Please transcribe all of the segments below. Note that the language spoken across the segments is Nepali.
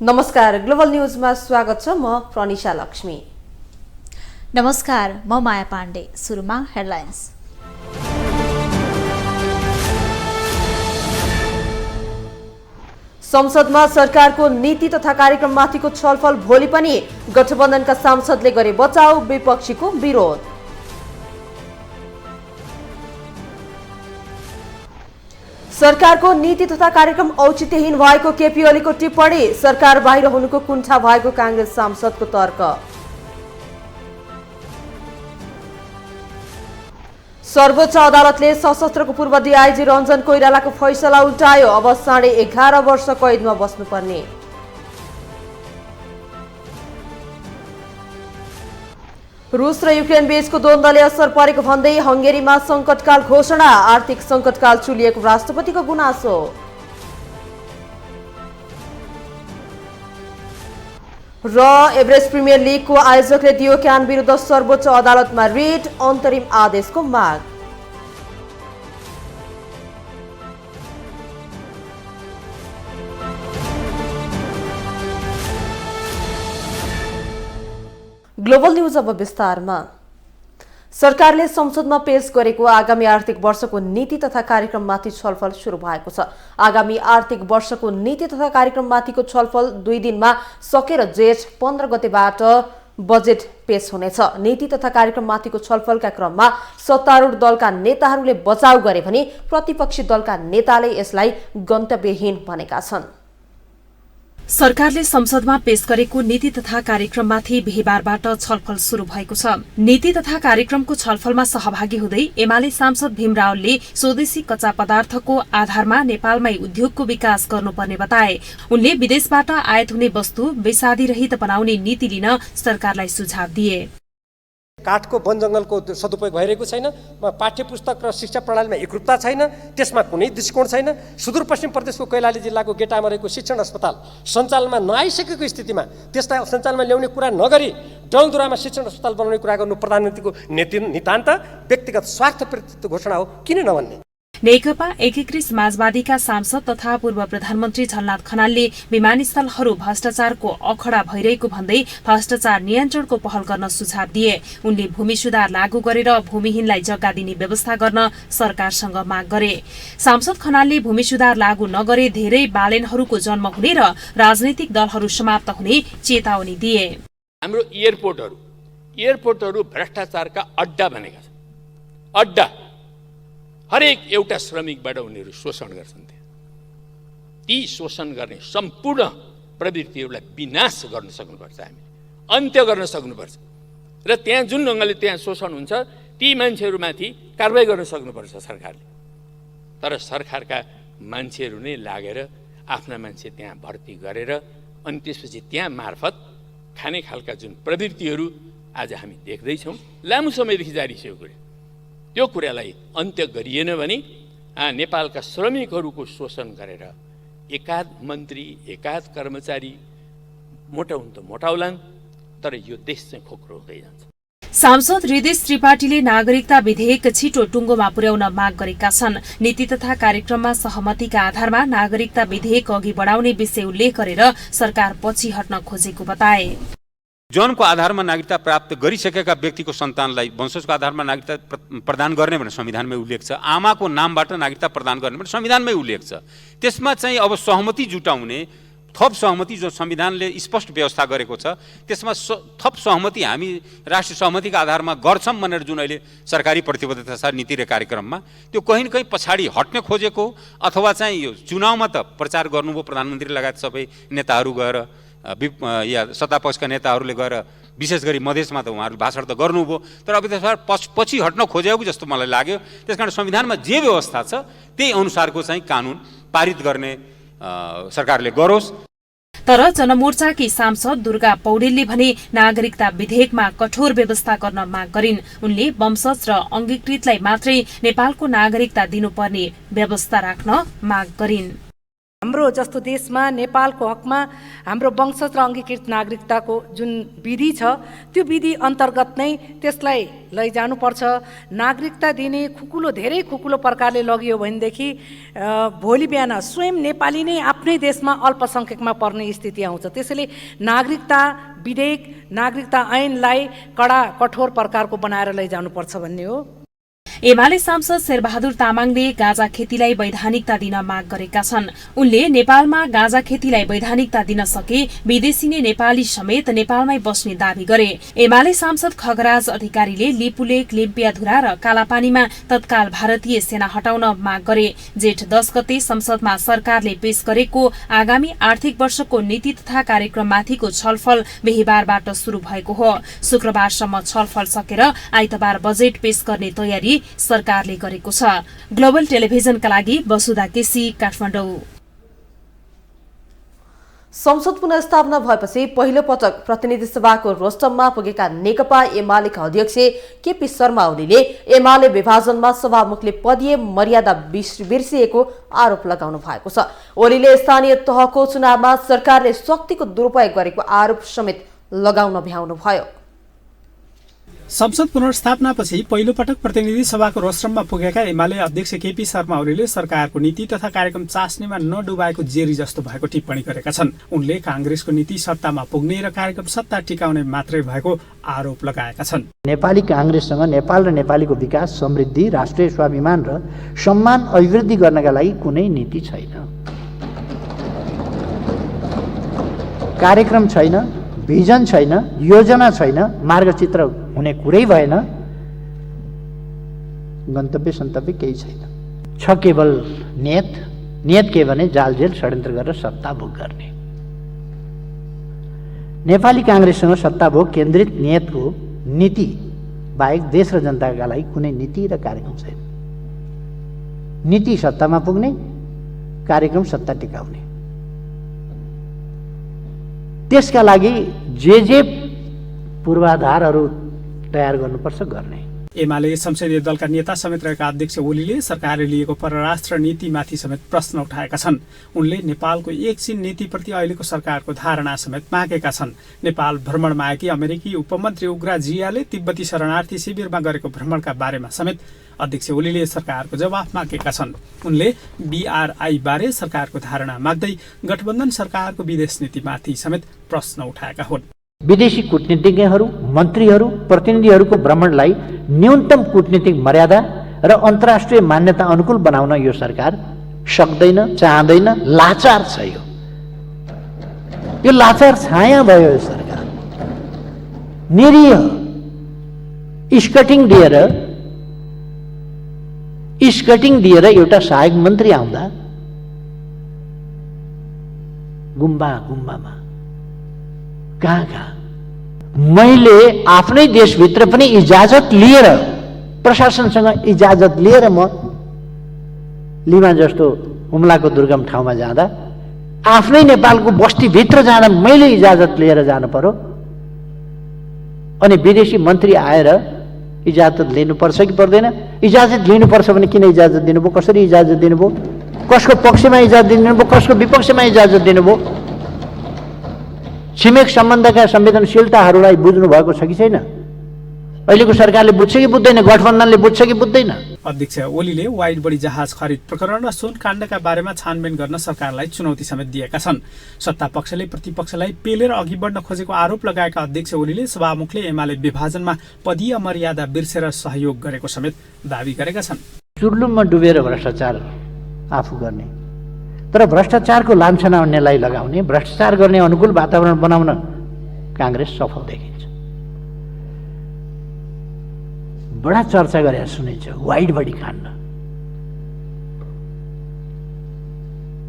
नमस्कार, ग्लोबल न्यूजमा स्वागत छ। म प्रनिशा लक्ष्मी। नमस्कार, म माया पाण्डे। सुरुमा हेडलाइन्स। संसदमा सरकारको नीति तथा कार्यक्रममाथिको छलफल भोलि पनि। गठबन्धनका सांसदले गरे बचाउ, विपक्षीको विरोध। सरकारको नीति तथा कार्यक्रम औचित्यहीन भएको केपी ओलीको टिप्पणी। सरकार बाहिर हुनुको कुण्ठा भएको कांग्रेस सांसदको तर्क। सर्वोच्च अदालतले सशस्त्रको पूर्व डीआईजी रञ्जन कोइरालाको फैसला उल्टायो। अब 11.5 वर्ष कैदमा बस्नुपर्ने। रूस र युक्रेन बीचको द्वन्द्वले असर परेको भन्दै हंगेरीमा संकटकाल घोषणा। आर्थिक संकटकाल चुलिएको राष्ट्रपतिको गुनासो। र एभरेस्ट प्रिमियर लिगको आयोजकले दियो क्यान विरुद्ध सर्वोच्च अदालतमा रिट, अन्तरिम आदेशको माग। ग्लोबल न्यूज अब विस्तारमा। सरकारले संसदमा पेश गरेको आगामी आर्थिक वर्षको नीति तथा कार्यक्रममाथि छलफल शुरू भएको छ। आगामी आर्थिक वर्षको नीति तथा कार्यक्रममाथिको छलफल 2 दिनमा सकेर जेठ 15 गतेबाट बजेट पेश हुनेछ। नीति तथा कार्यक्रममाथिको छलफलका क्रममा सत्तारूढ दलका नेताहरूले बचाउ गरे भने प्रतिपक्षी दलका नेताले यसलाई गन्तव्यहीन भनेका छन्। सरकारले संसदमा पेश गरेको नीति तथा कार्यक्रममाथि बिहीबारबाट छलफल शुरू भएको छ। नीति तथा कार्यक्रमको छलफलमा सहभागी हुँदै एमाले सांसद भीम रावलले स्वदेशी कच्चा पदार्थको आधारमा नेपालमै उद्योगको विकास गर्नुपर्ने बताए। उनले विदेशबाट आयात हुने वस्तु बेसादी रहित बनाउने नीति लिन सरकारलाई सुझाव दिए। काठको वन जंगलको सदुपयोग भइरहेको छैन। पाठ्य पुस्तक र शिक्षा प्रणालीमा एकरूपता छैन। त्यसमा कुनै दृष्टिकोण छैन। सुदूरपश्चिम प्रदेशको कैलाली जिल्लाको गेटामा रहेको शिक्षण अस्पताल सञ्चालनमा नआइसकेको स्थितिमा त्यसलाई सञ्चालनमा ल्याउने कुरा नगरी डौलधुरामा शिक्षण अस्पताल बनाउने कुरा गर्नु प्रधानमन्त्रीको नितान्त व्यक्तिगत स्वार्थप्रेरित घोषणा हो, किन नभन्ने। नेकपा एकीकृत समाजवादीका सांसद तथा पूर्व प्रधानमन्त्री झलनाथ खनालले विमानस्थलहरू भ्रष्टाचारको अखडा भइरहेको भन्दै भ्रष्टाचार नियन्त्रणको पहल गर्न सुझाव दिए। उनले भूमि सुधार लागू गरेर भूमिहीनलाई जग्गा दिने व्यवस्था गर्न सरकारसँग माग गरे। सांसद खनालले भूमि सुधार लागू नगरे धेरै बालेनहरूको जन्म हुने र राजनैतिक दलहरू समाप्त हुने चेतावनी दिए। हाम्रो एयरपोर्टहरू भ्रष्टाचारका अड्डा बनेका छन्। अड्डा हरेक एउटा श्रमिकबाट उनीहरू शोषण गर्छन्। ती शोषण गर्ने सम्पूर्ण प्रवृत्तिहरूलाई विनाश गर्न सक्नुपर्छ, हामी अन्त्य गर्न सक्नुपर्छ। र त्यहाँ जुन ढङ्गले त्यहाँ शोषण हुन्छ ती मान्छेहरूमाथि कारबाही गर्न सक्नुपर्छ सरकारले। तर सरकारका मान्छेहरू नै लागेर आफ्ना मान्छे त्यहाँ भर्ती गरेर अनि त्यसपछि त्यहाँ मार्फत खाने खालका जुन प्रवृत्तिहरू आज हामी देख्दैछौँ, लामो समयदेखि जारी छ यो कुरा। त्यो कुरालाई अन्त्य गरिएन भने नेपालका श्रमिकहरूको शोषण गरेर एकाध मन्त्री एकाध कर्मचारी मोटाउन त मोटाउलान्, तर यो देश चाहिँ खोक्रो हुँदै जान्छ। सांसद हृदेश त्रिपाठीले नागरिकता विधेयक छिटो टुङ्गोमा पुर्याउन माग गरेका छन्। नीति तथा कार्यक्रममा सहमतिका आधारमा नागरिकता विधेयक अघि बढाउने विषय उल्लेख गरेर सरकार पछि हट्न खोजेको बताए। जनको आधारमा नागरिकता प्राप्त गरिसकेका व्यक्तिको सन्तानलाई वंशजको आधारमा नागरिकता प्रदान गर्ने भनेर संविधानमै उल्लेख छ। आमाको नामबाट नागरिकता प्रदान गर्ने भनेर संविधानमै उल्लेख छ। त्यसमा चाहिँ अब सहमति जुटाउने थप सहमति जो संविधानले स्पष्ट व्यवस्था गरेको छ त्यसमा थप सहमति हामी राष्ट्रिय सहमतिका आधारमा गर्छौँ भनेर जुन अहिले सरकारी प्रतिबद्धता छ नीति र कार्यक्रममा, त्यो कहीँ न कहीँ पछाडि हट्न खोजेको अथवा चाहिँ यो चुनावमा त प्रचार गर्नुभयो प्रधानमन्त्री लगायत सबै नेताहरू गएर या सत्तापक्षका नेताहरूले गएर विशेष गरी मधेसमा त उहाँहरूले भाषण त गर्नुभयो, तर अब त्यसबाट पछि हट्न खोजेको जस्तो मलाई लाग्यो। त्यसकारण संविधानमा जे व्यवस्था छ त्यही अनुसारको चाहिँ कानुन पारित गर्ने सरकारले गरोस्। तर जनमोर्चाकी सांसद दुर्गा पौडेलले भने नागरिकता विधेयकमा कठोर व्यवस्था गर्न माग गरिन्। उनले वंशज र अङ्गीकृतलाई मात्रै नेपालको नागरिकता दिनुपर्ने व्यवस्था राख्न माग गरिन्। हाम्रो जस्तो देशमा नेपालको हकमा हाम्रो वंशज र अङ्गीकृत नागरिकताको जुन विधि छ त्यो विधि अन्तर्गत नै त्यसलाई लैजानुपर्छ। नागरिकता दिने धेरै खुकुलो प्रकारले लगियो भनेदेखि भोलि बिहान स्वयं नेपाली नै आफ्नै देशमा अल्पसङ्ख्यकमा पर्ने स्थिति आउँछ। त्यसैले नागरिकता विधेयक नागरिकता ऐनलाई कठोर प्रकारको बनाएर लैजानुपर्छ भन्ने हो। एमाले सांसद शेरबहादुर तामाङले गाँजा खेतीलाई वैधानिकता दिन माग गरेका छन्। उनले नेपालमा गाँजा खेतीलाई वैधानिकता दिन सके विदेशी नै नेपाली समेत नेपालमै बस्ने दावी गरे। एमाले सांसद खगराज अधिकारीले लिपुलेक, लिम्पियाधुरा र कालापानीमा तत्काल भारतीय सेना हटाउन माग गरे। जेठ 10 गते संसदमा सरकारले पेश गरेको आगामी आर्थिक वर्षको नीति तथा कार्यक्रममाथिको छलफल बिहीबारबाट शुरू भएको हो। शुक्रबारसम्म छलफल सकेर आइतबार बजेट पेश गर्ने तयारी सरकारले गरेको छ। ग्लोबल टेलिभिजनका लागि वसुधा केसी, काठमाडौँ। संसद पुनर्स्थापना भएपछि पहिलो पटक प्रतिनिधि सभाको रोस्टममा पुगेका नेकपा एमालेका अध्यक्ष केपी शर्मा ओलीले एमाले विभाजनमा सभामुखले पदीय मर्यादा बिर्सिएको आरोप लगाउनु भएको छ। ओलीले स्थानीय तहको चुनावमा सरकारले शक्तिको दुरुपयोग गरेको आरोप समेत लगाउन भ्याउनुभयो। संसद पुनर्स्थापनापछि पहिलो पटक प्रतिनिधि सभाको रोस्टममा पुगेका एमाले अध्यक्ष केपी शर्मा ओलीले सरकारको नीति तथा कार्यक्रम चास्नीमा नडुबाएको जेरी जस्तो भएको टिप्पणी गरेका छन्। उनले कांग्रेसको नीति सत्तामा पुग्ने र कार्यक्रम सत्ता टिकाउने मात्रै भएको आरोप लगाएका छन्। नेपाली कांग्रेससँग नेपाल र नेपालीको विकास, समृद्धि, राष्ट्रिय स्वाभिमान र सम्मान अभिवृद्धि गर्नका लागि कुनै नीति छैन, कार्यक्रम छैन, भिजन छैन, योजना छैन, मार्गचित्र हुने कुरै भएन, गन्तव्य सन्तव्य केही छैन। छ केवल नियत के भने जालजेल षड्यन्त्र गरेर सत्ता भोग गर्ने। नेपाली कांग्रेससँग सत्ता भोग केन्द्रित नियतको नीति बाहेक देश र जनताका लागि कुनै नीति र कार्यक्रम छैन। नीति सत्तामा पुग्ने, कार्यक्रम सत्ता टिकाउने। त्यसका लागि जे पूर्वाधारहरू तयार गर्नुपर्छ गर्ने। एमाले संसदीय दलका नेता समेत रहेका अध्यक्ष ओलीले सरकारले लिएको परराष्ट्र नीतिमाथि समेत प्रश्न उठाएका छन्। उनले नेपालको एकछिन नीतिप्रति अहिलेको सरकारको धारणा समेत मागेका छन्। नेपाल भ्रमणमा आएकी अमेरिकी उपमन्त्री उग्रा जियाले तिब्बती शरणार्थी शिविरमा गरेको भ्रमणका बारेमा समेत अध्यक्ष ओलीले सरकारको जवाफ मागेका छन्। उनले BRI बारे सरकारको धारणा माग्दै गठबन्धन सरकारको विदेश नीतिमाथि समेत प्रश्न उठाएका हुन्। विदेशी कूटनीतिज्ञहरू, मन्त्रीहरू, प्रतिनिधिहरूको भ्रमणलाई न्यूनतम कूटनीतिक मर्यादा र अन्तर्राष्ट्रिय मान्यता अनुकूल बनाउन यो सरकार सक्दैन, चाहँदैन, लाचार छ। यो लाचार छाया भयो। यो सरकार निरीह स्कटिङ दिएर एउटा सहायक मन्त्री आउँदा गुम्बामा कहाँ मैले आफ्नै देशभित्र पनि इजाजत लिएर, प्रशासनसँग इजाजत लिएर म लिमा जस्तो हुम्लाको दुर्गम ठाउँमा जाँदा, आफ्नै नेपालको बस्तीभित्र जाँदा मैले इजाजत लिएर जानु पर्यो। अनि विदेशी मन्त्री आएर इजाजत लिनुपर्छ कि पर्दैन? इजाजत लिनुपर्छ भने किन इजाजत दिनुभयो? कसरी इजाजत दिनुभयो? कसको पक्षमा इजाजत दिनुभयो? कसको विपक्षमा इजाजत दिनुभयो? छिमेक सम्बन्धका संवेदनशीलताहरूलाई बुझ्नु भएको छ कि छैन? अहिलेको सरकारले बुझ्छ कि बुझ्दैन? गठबन्धनले बुझ्छ कि बुझ्दैन? अध्यक्ष ओलीले वाइड बडी जहाज खरिद प्रकरण र सुन काण्डका बारेमा छानबिन गर्न सरकारलाई चुनौती समेत दिएका छन्। सत्ता पक्षले प्रतिपक्षलाई पेलेर अघि बढ्न खोजेको आरोप लगाएका अध्यक्ष ओलीले सभामुखले एमाले विभाजनमा पदीय मर्यादा बिर्सेर सहयोग गरेको समेत दावी गरेका छन्। चुर्लुममा डुबेर भ्रष्टाचार आफू गर्ने, तर भ्रष्टाचारको लान्छना अन्यलाई लगाउने, भ्रष्टाचार गर्ने अनुकूल वातावरण बनाउन कांग्रेस सफल देखिन्छ। बडा चर्चा गरेर सुनिन्छ वाइड बडी काण्ड।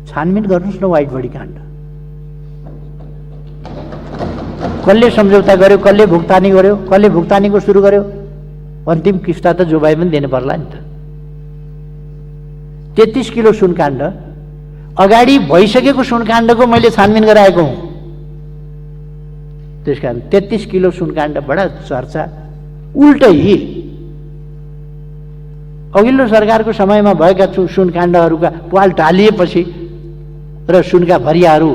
छानबिन गर्नुहोस् न वाइड बडी काण्ड। कसले सम्झौता गर्यो, कसले भुक्तानी गर्यो, कसले भुक्तानीको सुरु गर्यो? अन्तिम किस्ता त जो भए पनि दिनु पर्ला नि त। 33 किलो सुनकाण्ड अगाडि भइसकेको सुनकाण्डको मैले छानबिन गराएको हुँ। त्यसकारण 33 किलो सुनकाण्ड बडा चर्चा। उल्टै अघिल्लो सरकारको समयमा भएका सुनकाण्डहरूका पाल टालिएपछि र सुनका भरियाहरू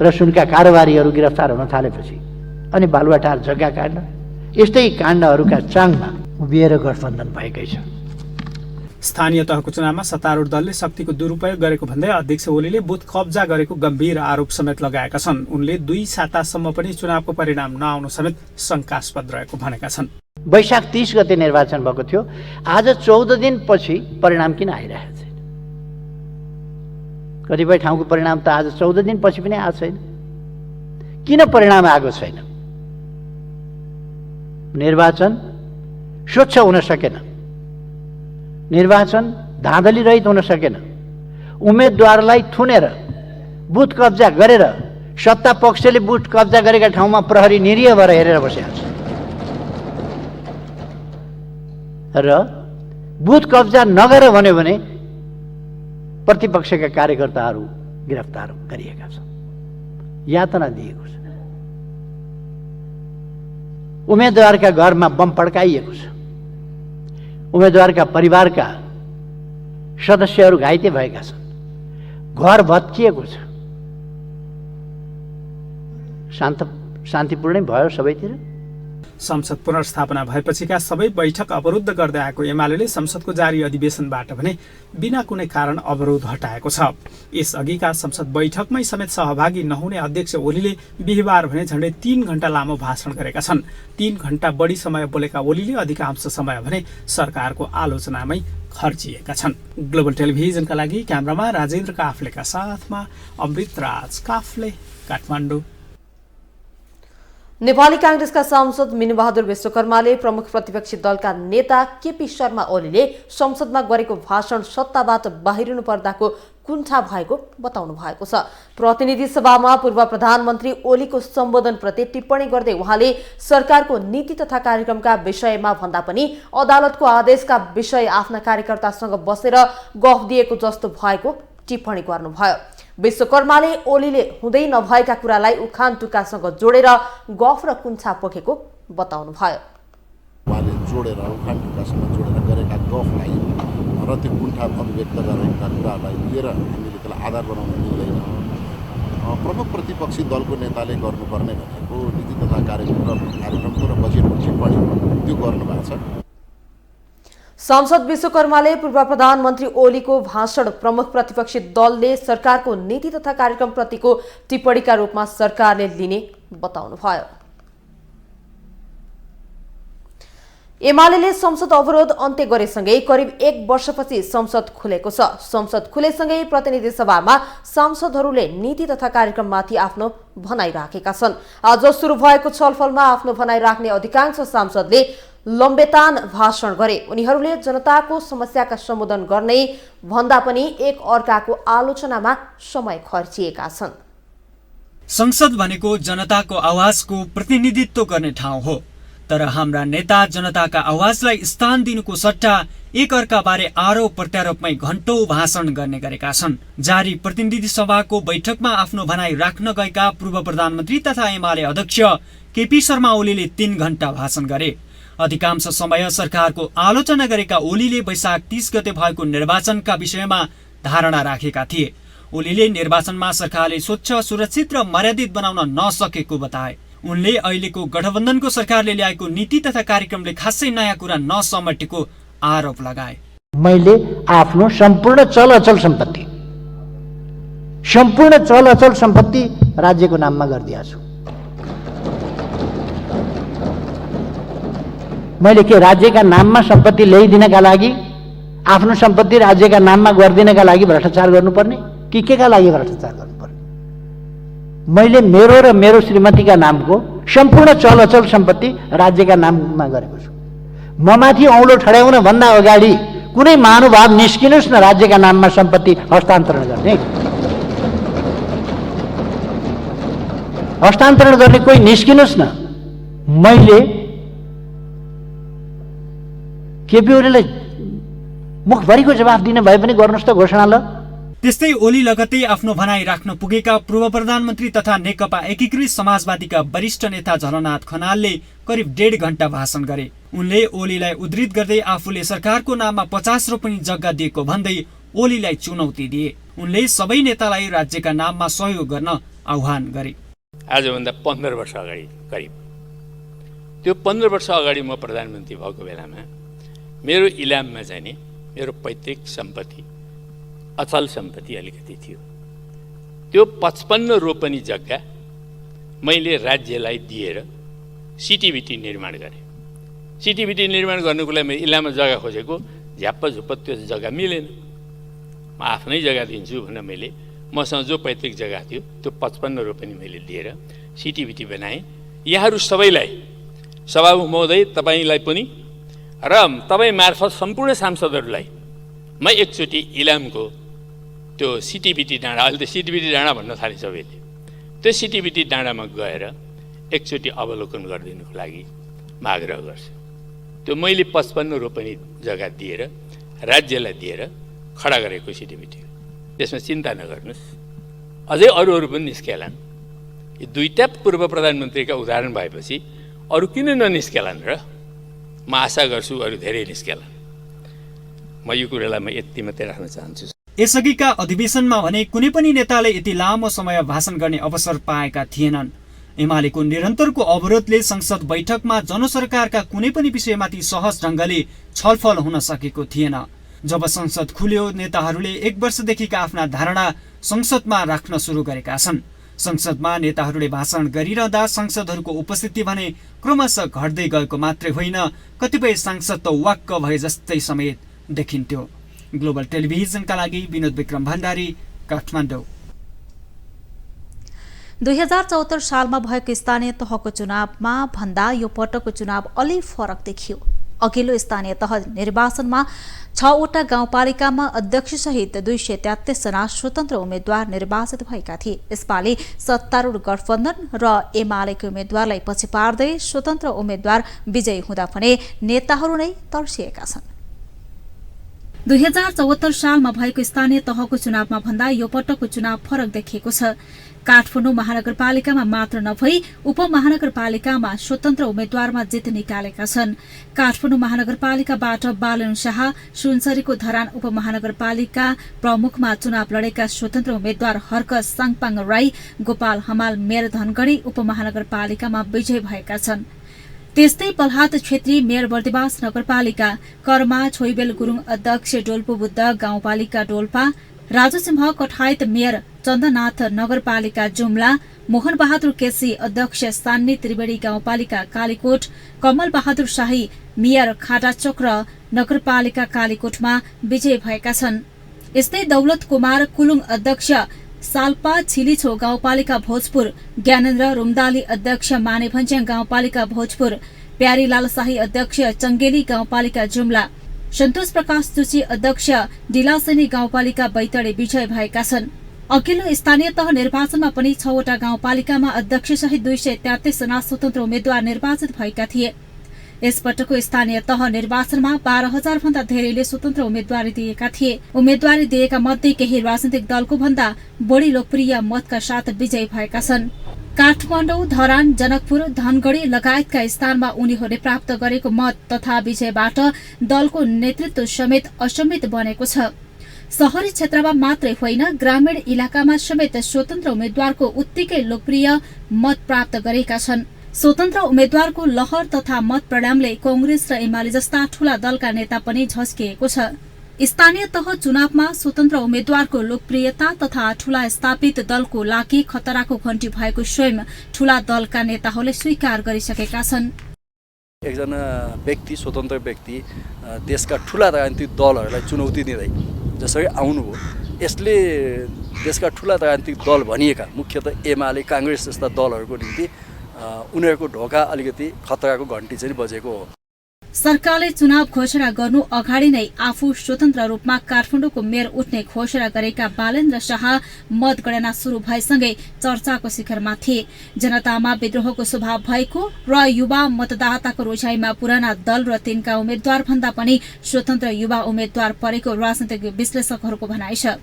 र सुनका कारोबारीहरू गिरफ्तार हुन थालेपछि अनि बालुवाटार जग्गा काण्ड यस्तै काण्डहरूका चाङमा उभिएर गठबन्धन भएकै छ। स्थानीय तहको चुनावमा सत्तारूढ दलले शक्तिको दुरुपयोग गरेको भन्दै अध्यक्ष ओलीले बुथ कब्जा गरेको गम्भीर आरोप समेत लगाएका छन्। उनले 2 सातासम्म पनि चुनावको परिणाम नआउनु समेत शङ्कास्पद रहेको भनेका छन्। वैशाख 30 गते निर्वाचन भएको थियो, आज 14 दिनपछि परिणाम किन आइरहेको छैन? कतिपय ठाउँको परिणाम त आज 14 दिनपछि पनि आएको छैन। किन परिणाम आएको छैन? निर्वाचन स्वच्छ हुन सकेन, निर्वाचन धाँधली रहित हुन सकेन, उम्मेदवारलाई थुनेर बुथ कब्जा गरेर सत्ता पक्षले बुथ कब्जा गरेका ठाउँमा प्रहरी निरीह भएर हेरेर बसेको छ र बुथ कब्जा नगर भन्यो भने प्रतिपक्षका कार्यकर्ताहरू गिरफ्तार गरिएका छन्, यातना दिएको छ, उम्मेदवारका घरमा बम पड्काइएको छ, उम्मेदवारका परिवारका सदस्यहरू घाइते भएका छन्, घर भत्किएको छ। शान्तिपूर्णै भयो सबैतिर। संसद पुनर्स्थापना भएपछिका सबै बैठक अवरुद्ध गर्दै आएको एमाले संसदको जारी अधिवेशनबाट भने बिना कुनै कारण अवरोध हटाएको छ। यसअघिका संसद बैठकमै समेत सहभागी नहुने अध्यक्ष ओलीले बिहिबार भने झण्डै 3 घण्टा लामो भाषण गरेका छन्। 3 घण्टा बढी समय बोलेका ओलीले अधिकांश समय भने सरकारको आलोचनामै खर्चिएका छन्। ग्लोबल टेलिभिजनका लागि क्यामेरामा राजेन्द्र काफ्लेका साथमा अमृत राज काफ्ले, काठमाडौँ। नेपाली कांग्रेसका सांसद मिनुबहादुर विश्वकर्माले प्रमुख प्रतिपक्षी दलका नेता केपी शर्मा ओलीले संसदमा गरेको भाषण सत्ताबाट बाहिरिनु पर्दाको कुण्ठा भएको बताउनु भएको छ। प्रतिनिधि सभामा पूर्व प्रधानमन्त्री ओलीको सम्बोधनप्रति टिप्पणी गर्दै उहाँले सरकारको नीति तथा कार्यक्रमका विषयमा भन्दा पनि अदालतको आदेशका विषय आफ्ना कार्यकर्तासँग बसेर गफ दिएको जस्तो भएको टिप्पणी गर्नुभयो। विश्वकर्माले ओलीले हुँदै नभएका कुरालाई उखान टुक्कासँग जोडेर गफ र कुण्ठा पोखेको बताउनुभयो। उहाँले जोडेर उखान टुक्कासँग जोडेर गरेका गफलाई र त्यो कुण्ठा अभिव्यक्त गरेका कुरालाई लिएर हामीले त्यसलाई आधार बनाउन मिल्दैन। प्रमुख प्रतिपक्षी दलको नेताले गर्नुपर्ने भनेको नीति तथा कार्यक्रमको र बजेटको टिप्पणी त्यो गर्नुभएको छ। सांसद विश्वकर्माले पूर्व प्रधानमन्त्री ओलीको भाषण प्रमुख प्रतिपक्षी दलले सरकारको नीति तथा कार्यक्रम प्रतिको टिप्पणीका रूपमा सरकारले लिने बताउनुभयो। एमाले संसद अवरोध अन्त्य गरेसँगै करिब 1 वर्षपछि संसद खुलेको छ। संसद खुलेसँगै प्रतिनिधि सभामा सांसदहरूले नीति तथा कार्यक्रममाथि आफ्नो भनाइ राखेका छन्। आज सुरु भएको छलफलमा आफ्नो भनाइ राख्ने अधिकांश सांसदले लम्बेतान भाषण गरे। उनीहरूले जनताको समस्याका सम्बोधन गर्ने भन्दा पनि एक अर्काको आलोचनामा समय खर्चिएका छन्। संसद भनेको जनताको आवाजको प्रतिनिधित्व गर्ने ठाउँ हो, तर हाम्रा नेता जनताका आवाजलाई स्थान दिनुको सट्टा एक अर्का बारे आरोप प्रत्यारोपमै घण्टौं भाषण गर्ने गरेका छन्। जारी प्रतिनिधि सभाको बैठकमा आफ्नो भनाइ राख्न गएका पूर्व प्रधानमन्त्री तथा एमाले अध्यक्ष केपी शर्मा ओलीले 3 घण्टा भाषण गरे। अधिकांश समय सरकारको आलोचना गरेका ओलीले वैशाख 30 गते भएको निर्वाचनका विषयमा धारणा राखेका थिए। ओलीले निर्वाचनमा सरकारले स्वच्छ, सुरक्षित र मर्यादित बनाउन नसकेको बताए। उनले अहिलेको गठबन्धनको सरकारले ल्याएको नीति तथा कार्यक्रमले खासै नयाँ कुरा नसमेटेको आरोप लगाए। मैले आफ्नो सम्पूर्ण चल अचल सम्पत्ति राज्यको नाममा गरिदिएको छु। मैले के राज्यका नाममा सम्पत्ति ल्याइदिनका लागि, आफ्नो सम्पत्ति राज्यका नाममा गरिदिनका लागि भ्रष्टाचार गर्नुपर्ने कि केका लागि भ्रष्टाचार गर्नुपर्ने? मैले मेरो र मेरो श्रीमतीका नामको सम्पूर्ण चल अचल सम्पत्ति राज्यका नाममा गरेको छु। म माथि औँलो ठड्याउन भन्दा अगाडि कुनै महानुभाव निस्किनुहोस् न राज्यका नाममा सम्पत्ति हस्तान्तरण गर्ने। हस्तान्तरण गर्ने कोही निस्किनुहोस् न। मैले केपी ओलीलाई मुखभरिको जवाफ दिने भए पनि गर्नुहोस् त घोषणा। ल त्यस्तै ओली लगतै आफ्नो भनाइ राख्न पुगेका पूर्व प्रधानमन्त्री तथा नेकपा एकीकृत समाजवादीका वरिष्ठ नेता झलनाथ खनालले करिब 1.5 घण्टा भाषण गरे। उनले ओलीलाई उद्धृत गर्दै आफूले सरकारको नाममा 50 रोपनी जग्गा दिएको भन्दै ओलीलाई चुनौती दिए। उनले सबै नेतालाई राज्यका नाममा सहयोग गर्न आह्वान गरे। आजभन्दा 15 वर्ष अगाडि करिब, त्यो 15 वर्ष अगाडि म प्रधानमन्त्री भएको बेलामा मेरो इलाममा चाहिँ नि मेरो पैतृक सम्पत्ति, अचल सम्पत्ति अलिकति थियो। त्यो 55 रोपनी जग्गा मैले राज्यलाई दिएर सिटिबिटी निर्माण गरेँ। सिटिबिटी निर्माण गर्नुको लागि मैले इलाममा जग्गा खोजेको, झ्याप्प झुप्प त्यो जग्गा मिलेन। म आफ्नै जग्गा दिन्छु भनेर मैले मसँग जो पैतृक जग्गा थियो त्यो 55 रोपनी मैले दिएर सिटिबिटी बनाएँ। यहाँहरू सबैलाई, सभामुख महोदय तपाईँलाई पनि र तपाईँ मार्फत सम्पूर्ण सांसदहरूलाई म एकचोटि इलामको त्यो सिटिबिटी डाँडा, अहिले त सिटिबिटी डाँडा भन्न थाले सबैले, त्यो सिटिबिटी डाँडामा गएर एकचोटि अवलोकन गरिदिनुको लागि म आग्रह गर्छु। त्यो मैले 55 रोपनी जग्गा दिएर राज्यलाई दिएर खडा गरेको सिटिबिटी, त्यसमा चिन्ता नगर्नुहोस्। अझै अरू पनि निस्केलान्। यी दुईटा पूर्व प्रधानमन्त्रीका उदाहरण भएपछि अरू किन ननिस्केलान् र? म आशा गर्छु अरू धेरै निस्केलान्। म यो कुरालाई म यति मात्रै राख्न चाहन्छु। यसअघिका अधिवेशनमा भने कुनै पनि नेताले यति लामो समय भाषण गर्ने अवसर पाएका थिएनन्। एमालेको निरन्तरको अवरोधले संसद बैठकमा जनसरकारका कुनै पनि विषयमाथि सहज ढङ्गले छलफल हुन सकेको थिएन। जब संसद खुल्यो, नेताहरूले 1 वर्षदेखिका आफ्ना धारणा संसदमा राख्न सुरु गरेका छन्। संसदमा नेताहरूले भाषण गरिरहँदा सांसदहरूको उपस्थिति भने क्रमशः घट्दै गएको मात्रै होइन, कतिपय सांसद त वाक्क भए जस्तै समेत देखिन्थ्यो। ग्लोबल टेलिभिजनका लागि विनोद विक्रम भण्डारी, काठमाडौँ। 2074 सालमा भएको स्थानीय तहको चुनावमा भन्दा यो पटकको चुनाव अलि फरक देखियो। अघिल्लो स्थानीय तह निर्वाचनमा 6 वटा गाउँपालिकामा अध्यक्षसहित 233 जना स्वतन्त्र उम्मेद्वार निर्वाचित भएका थिए। यसपालि सत्तारूढ गठबन्धन र एमालेको उम्मेद्वारलाई पछि पार्दै स्वतन्त्र उम्मेद्वार विजयी हुँदा भने नेताहरू नै तर्सिएका छन्। 2074 सालमा भएको स्थानीय तहको चुनावमा भन्दा यो पटकको चुनाव फरक देखिएको छ। काठमाडौँ महानगरपालिकामा मात्र नभई उपमहानगरपालिकामा स्वतन्त्र उम्मेद्वारमा जित निकालेका छन्। काठमाडौँ महानगरपालिकाबाट बालन शाह, सुनसरीको धरान उपमहानगरपालिका प्रमुखमा चुनाव लडेका स्वतन्त्र उम्मेद्वार हर्क साङपाङ राई, गोपाल हमाल मेयर धनगढी उपमहानगरपालिकामा विजयी भएका छन्। त्यस्तै बलहाट क्षेत्री मेयर बर्दिवास नगरपालिका, कर्मा छोइबेल गुरुङ अध्यक्ष डोल्पो बुद्ध गाउँपालिका डोल्पा, राजु सिंह कठायत मेयर चन्द्रनाथ नगरपालिका जुम्ला, मोहन बहादुर केसी अध्यक्ष सान्नी त्रिवेणी गाउँपालिका कालीकोट, कमल बहादुर शाही मेयर खाटाचोक र नगरपालिका कालीकोटमा विजयी भएका छन्। यस्तै दौलत कुमार कुलुङ अध्यक्ष साल्पा छिलिछो गाउँपालिका भोजपुर, ज्ञानेन्द्र रुमदाली अध्यक्ष मानेभन्ज्याङ गाउँपालिका भोजपुर, प्यारीलाल शाही अध्यक्ष चंगेली गाउँपालिका जुम्ला, सन्तोष प्रकाश जोशी अध्यक्ष डिलासेनी गाउँपालिका बैतडे विजय भएका छन्। अघिल्लो स्थानीय तह निर्वाचनमा पनि 6 वटा गाउँपालिकामा अध्यक्षसहित 233 जना स्वतन्त्र उम्मेद्वार निर्वाचित भएका थिए। यसपटकको स्थानीय तह निर्वाचनमा 12,000 भन्दा धेरैले स्वतन्त्र उम्मेद्वारी दिएका थिए। उम्मेद्वारी दिएका मध्ये केही राजनीतिक दलको भन्दा बढी लोकप्रिय मतका साथ विजयी भएका छन्। काठमाडौँ, धरान, जनकपुर, धनगढी लगायतका स्थानमा उनीहरूले प्राप्त गरेको मत तथा विजयबाट दलको नेतृत्व समेत असमित बनेको छ। शहरी क्षेत्रमा मात्रै होइन, ग्रामीण इलाकामा समेत स्वतन्त्र उम्मेद्वारको उत्तिकै लोकप्रिय मत प्राप्त गरेका छन्। स्वतन्त्र उम्मेद्वारको लहर तथा मत परिणामले कांग्रेस र एमाले जस्ता ठूला दलका नेता पनि झस्किएको छ। स्थानीय तह चुनावमा स्वतन्त्र उम्मेद्वारको लोकप्रियता तथा ठूला स्थापित दलको लागि खतराको घण्टी भएको स्वयं ठूला दलका नेताहरूले स्वीकार गरिसकेका छन्। एकजना व्यक्ति, स्वतन्त्र व्यक्ति देशका ठूला राजनीतिक दलहरूलाई चुनौती दिँदै जसरी आउनुभयो, यसले देशका ठूला राजनीतिक दल भनिएका मुख्यतः एमाले, कांग्रेस जस्ता दलहरूको निम्ति उनीहरूको ढोका अलिकति खतराको घण्टी चाहिँ बजेको हो। सरकारले चुनाव घोषणा गर्नु अगाडि नै आफू स्वतन्त्र रूपमा काठमाडौँको मेयर उठ्ने घोषणा गरेका बालेन्द्र शाह मतगणना शुरू भएसँगै चर्चाको शिखरमा थिए। जनतामा विद्रोहको स्वभाव भएको र युवा मतदाताको रोजाइमा पुराना दल र तिनका उम्मेद्वार भन्दा पनि स्वतन्त्र युवा उम्मेद्वार परेको राजनीतिक विश्लेषकहरूको भनाइ छ।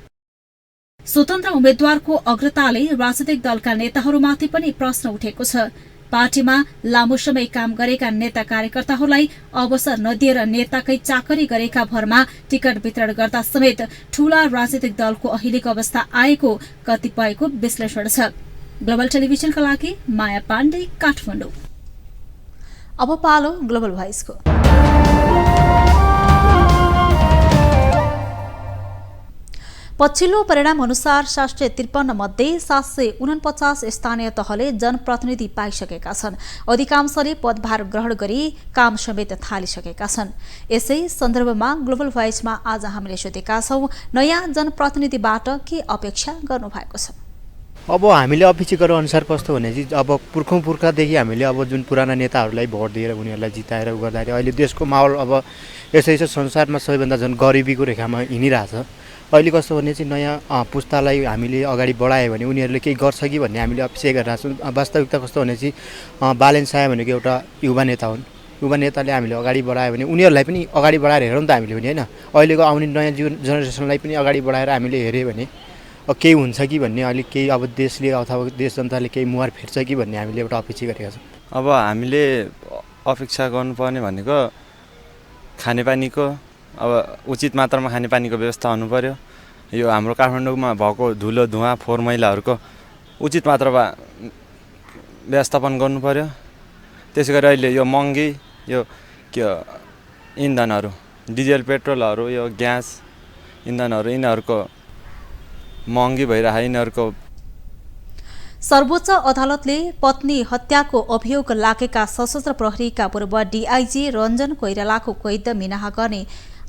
स्वतन्त्र उम्मेद्वारको अग्रताले राजनीतिक दलका नेताहरूमाथि पनि प्रश्न उठेको छ। पार्टीमा लामो समय काम गरेका नेता कार्यकर्ताहरूलाई अवसर नदिएर नेताकै चाकरी गरेका भरमा टिकट वितरण गर्दा समेत ठूला राजनीतिक दलको अहिलेको अवस्था आएको कतिपयको विश्लेषण छ। ग्लोबल टेलिभिजनका लागि माया पाण्डे, काठमाडौँ। अब पालो ग्लोबल भोइसको। पछिल्लो परिणाम अनुसार 753 मध्ये 749 स्थानीय तहले जनप्रतिनिधि पाइसकेका छन्। अधिकांशले पदभार ग्रहण गरी काम समेत थालिसकेका छन्। यसै सन्दर्भमा ग्लोबल भोइसमा आज हामीले सोधेका छौं, नयाँ जनप्रतिनिधिबाट के अपेक्षा गर्नुभएको छ? अब हामीले अपेक्षा गरे अनुसार कस्तो भने चाहिँ अब पुर्खादेखि हामीले अब जुन पुराना नेताहरूलाई भोट दिएर उनीहरूलाई जिताएर गर्दाखेरि अहिले देशको माहौल अब यसै छ, संसारमा सबैभन्दा झन् गरिबीको रेखामा हिँडिरहेछ। अहिले कस्तो भने चाहिँ नयाँ पुस्तालाई हामीले अगाडि बढायो भने उनीहरूले केही गर्छ कि भन्ने हामीले अपेक्षा गरिरहेको छौँ। वास्तविकता कस्तो भने चाहिँ बालेन साय भनेको एउटा युवा नेता हुन्। युवा नेताले हामीले अगाडि बढायो भने उनीहरूलाई पनि अगाडि बढाएर हेरौँ त हामीले पनि, होइन? अहिलेको आउने नयाँ जेनेरेसनलाई पनि अगाडि बढाएर हामीले हेऱ्यो भने केही हुन्छ कि भन्ने, अलिक केही अब देशले अथवा देश जनताले केही मुहार फेर्छ कि भन्ने हामीले एउटा अपेक्षा गरेका छौँ। अब हामीले अपेक्षा गर्नुपर्ने भनेको खानेपानीको, अब उचित मात्रामा खानेपानीको व्यवस्था हुनु पर्यो। यो हाम्रो काठमाडौँमा भएको धुलो धुवाँ फोहोर मैलाहरूको उचित मात्रामा व्यवस्थापन गर्नु पर्यो। त्यसै गरी अहिले यो महँगी यो के इन्धनहरू, डिजेल पेट्रोलहरू, यो ग्यास इन्धनहरू, यिनीहरूको महँगी भइरह यिनीहरूको। सर्वोच्च अदालतले पत्नी हत्याको अभियोग लागेका सशस्त्र प्रहरीका पूर्व डीआईजी रञ्जन कोइरालाको कैद मिनाहा गर्ने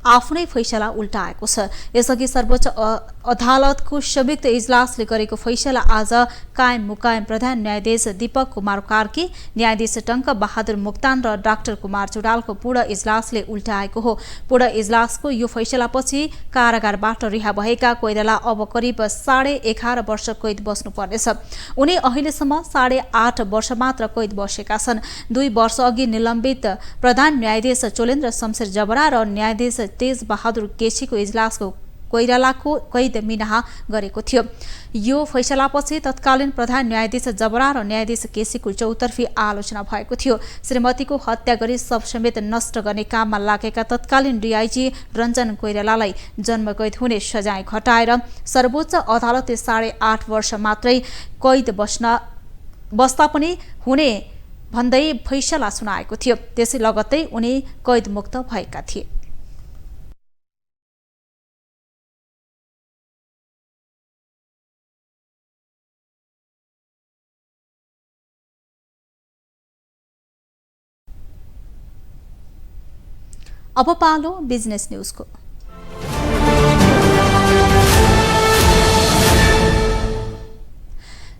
आफ्नै फैसला उल्टाएको छ। यसअघि सर्वोच्च अदालतको संयुक्त इजलासले गरेको फैसला आज कायम मुकायम प्रधान न्यायाधीश दीपक कुमार कार्की, न्यायाधीश टङ्क बहादुर मुक्तान र डाक्टर कुमार चौडालको पूर्ण इजलासले उल्टाएको हो। पूर्ण इजलासको यो फैसलापछि कारागारबाट रिहा भएका कोइराला अब करिब 11.5 वर्ष कैद बस्नुपर्नेछ। उनी अहिलेसम्म 8.5 वर्ष मात्र कैद बसेका छन्। 2 वर्ष अघि निलम्बित प्रधान न्यायाधीश चोलेन्द्र शमशेर जबरा र न्यायाधीश तेज बहादुर केसीको इजलासको कोइरालाको कैद मिनाहा गरेको थियो। यो फैसलापछि तत्कालीन प्रधान न्यायाधीश जबरा र न्यायाधीश केसीको चौतर्फी आलोचना भएको थियो। श्रीमतीको हत्या गरी शव समेत नष्ट गर्ने काममा लागेका तत्कालीन डीआईजी रञ्जन कोइरालालाई जन्मकैद हुने सजाय घटाएर सर्वोच्च अदालतले 8.5 वर्ष मात्रै कैद बस्दा पनि हुने भन्दै फैसला सुनाएको थियो। त्यसै लगत्तै उनी कैदमुक्त भएका थिए। अब पालो बिजनेस न्यूजको।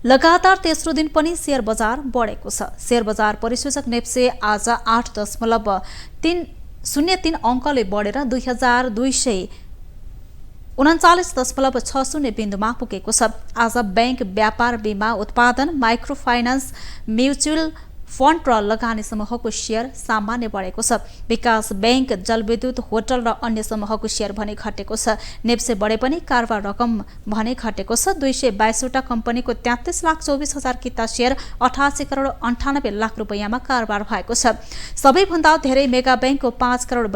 लगातार तेस्रो दिन पनि शेयर बजार बढेको छ। शेयर बजार परिसूचक नेप्से आज 8.303 अङ्कले बढेर 2239.60 बिन्दुमा पुगेको छ। आज बैंक, व्यापार, बीमा उत्पादन, माइक्रो फाइनान्स, म्युचुअल फन्ड र लगानी समूहको शेयर सामान्य बढेको छ। विकास बैंक, जलविद्युत, होटल र अन्य समूहको शेयर भने घटेको छ। नेप्से बढे पनि कारोबार रकम भने घटेको छ। 222वटा कम्पनीको 33,24,000 किता शेयर 88 करोड 98 लाख रुपैयाँमा कारोबार भएको छ। सबैभन्दा धेरै मेगा बैंकको 5 करोड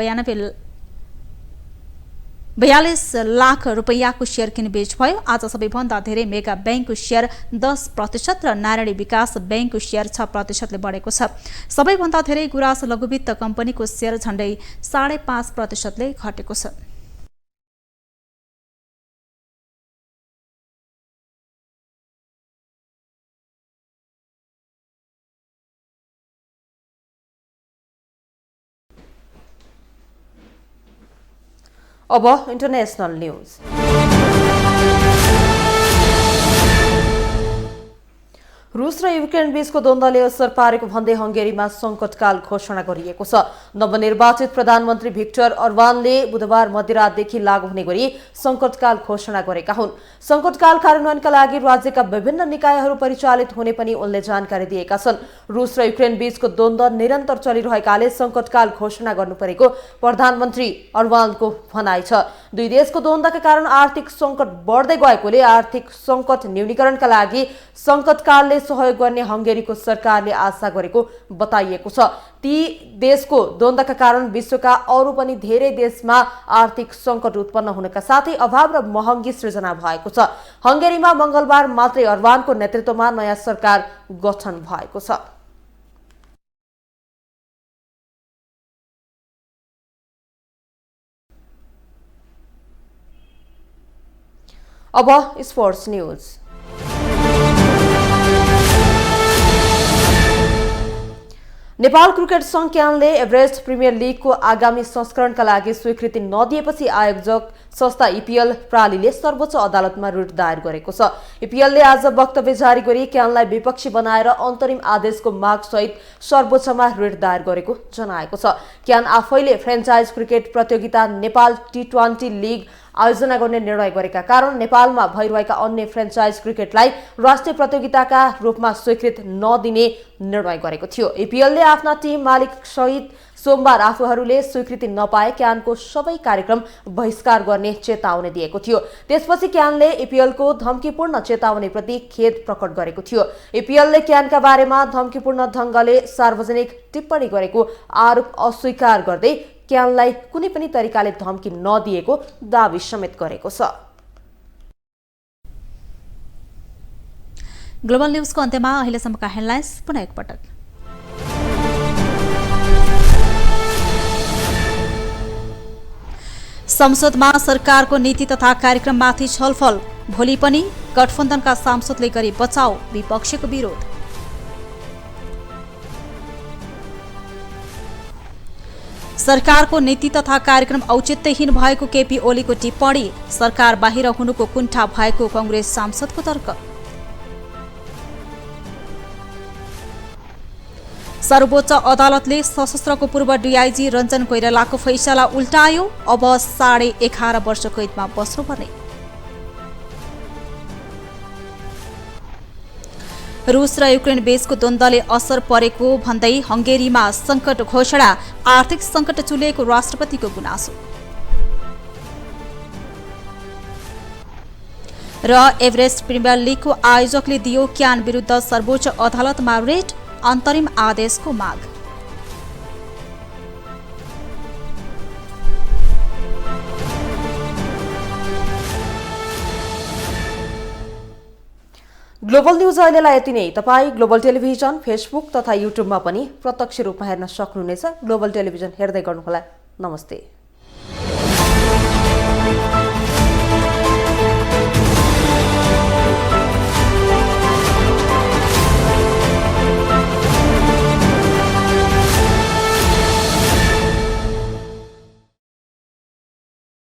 42 लाख रुपैयाँको शेयर किनबेच भयो। आज सबैभन्दा धेरै मेगा बैंकको शेयर 10% र नारायणी विकास बैंकको शेयर 6% बढेको छ। सबैभन्दा धेरै गुराँस लघुवित्त कम्पनीको शेयर झण्डै 5.5% घटेको छ। अब इन्टरनेशनल न्यूज। रूस र युक्रेन बीचको द्वन्द्वले असर पारेको भन्दै हंगेरीमा संकटकाल घोषणा गरिएको छ। नवनिर्वाचित प्रधानमन्त्री भिक्टर अर्बानले बुधबार मध्यरातदेखि लागू हुने गरी संकटकाल घोषणा गरेका हुन्। संकटकाल कार्यान्वयनका लागि राज्यका विभिन्न निकायहरू परिचालित हुने पनि उनले जानकारी दिएका छन्। रूस र युक्रेन बीचको द्वन्द्व निरन्तर चलिरहेकाले संकटकाल घोषणा गर्नुपरेको प्रधानमन्त्री अर्बानको भनाइ छ। दुई देशको द्वन्द्वका कारण आर्थिक संकट बढ्दै गएकोले आर्थिक संकट न्यूनीकरणका लागि संकटकालले सहयोग गर्ने हंगेरीको सरकारले आशा गरेको बताइएको छ। ती देशको द्वन्द्वका कारण विश्वका अरू पनि धेरै देशमा आर्थिक संकट उत्पन्न हुनका साथै अभाव र महँगी सृजना भएको छ। हंगेरीमा मंगलबार मात्रै अर्बानको नेतृत्वमा नयाँ सरकार गठन भएको छ। अब स्पोर्ट्स न्यूज। नेपाल क्रिकेट संघ क्यानले एभरेस्ट प्रिमियर लीगको आगामी संस्करणका लागि स्वीकृति नदिएपछि आयोजक संस्था इपीएल प्रालीले सर्वोच्च अदालतमा रिट दायर गरेको छ। इपीएलले आज वक्तव्य जारी गरी क्यानलाई विपक्षी बनाएर अन्तरिम आदेशको माग सहित सर्वोच्चमा रिट दायर गरेको जनाएको छ। क्यान आफैले फ्रेन्चाइज क्रिकेट प्रतियोगिता नेपाल टी20 लीग आयोजना गर्ने निर्णय गरेका कारण नेपालमा भइरहेका अन्य फ्रेन्चाइज क्रिकेटलाई राष्ट्रिय प्रतियोगिताका रूपमा स्वीकृत नदिने निर्णय गरेको थियो। इपीएलले आफ्ना टिम मालिक सहित सोमबार आफूहरूले स्वीकृति नपाए क्यानको सबै कार्यक्रम बहिष्कार गर्ने चेतावनी दिएको थियो। त्यसपछि क्यानले इपीएलको धम्कीपूर्ण चेतावनीप्रति खेद प्रकट गरेको थियो। इपीएलले क्यानका बारेमा धम्कीपूर्ण ढंगले सार्वजनिक टिप्पणी गरेको आरोप अस्वीकार गर्दै क्यानलाई कुनै पनि तरिकाले धम्की नदिएको दावी समेत गरेको छ। ग्लोबल न्यूजको अन्त्यमा अहिलेसम्मका हेडलाइन्स पुनः एकपटक। संसदमा सरकारको नीति तथा कार्यक्रममाथि छलफल, भोलि पनि गठबन्धनका सांसदले गरी बचाउ, विपक्षीको विरोध। सरकारको नीति तथा कार्यक्रम औचित्यहीन भएको केपी ओलीको टिप्पणी, सरकार बाहिर हुनुको कुण्ठा भएको कांग्रेस सांसदको तर्क। सर्वोच्च अदालतले सशस्त्रको पूर्व डीआईजी रञ्जन कोइरालाको फैसला उल्टायो, अब 11.5 वर्ष कैदमा बस्नुपर्ने। रूस र युक्रेन बीचको द्वन्द्वले असर परेको भन्दै हंगेरीमा संकट घोषणा, आर्थिक संकट चुलिएको राष्ट्रपतिको गुनासो। र एभरेस्ट प्रिमियर लीगको आयोजकले दियो क्यान विरुद्ध सर्वोच्च अदालतमा रिट, अन्तरिम आदेशको माग। ग्लोबल न्यूज अहिलेलाई यति नै। तपाईँ ग्लोबल टेलिभिजन फेसबुक तथा युट्युबमा पनि प्रत्यक्ष रूपमा हेर्न सक्नुहुनेछ। ग्लोबल टेलिभिजन हेर्दै गर्नुहोला। नमस्ते।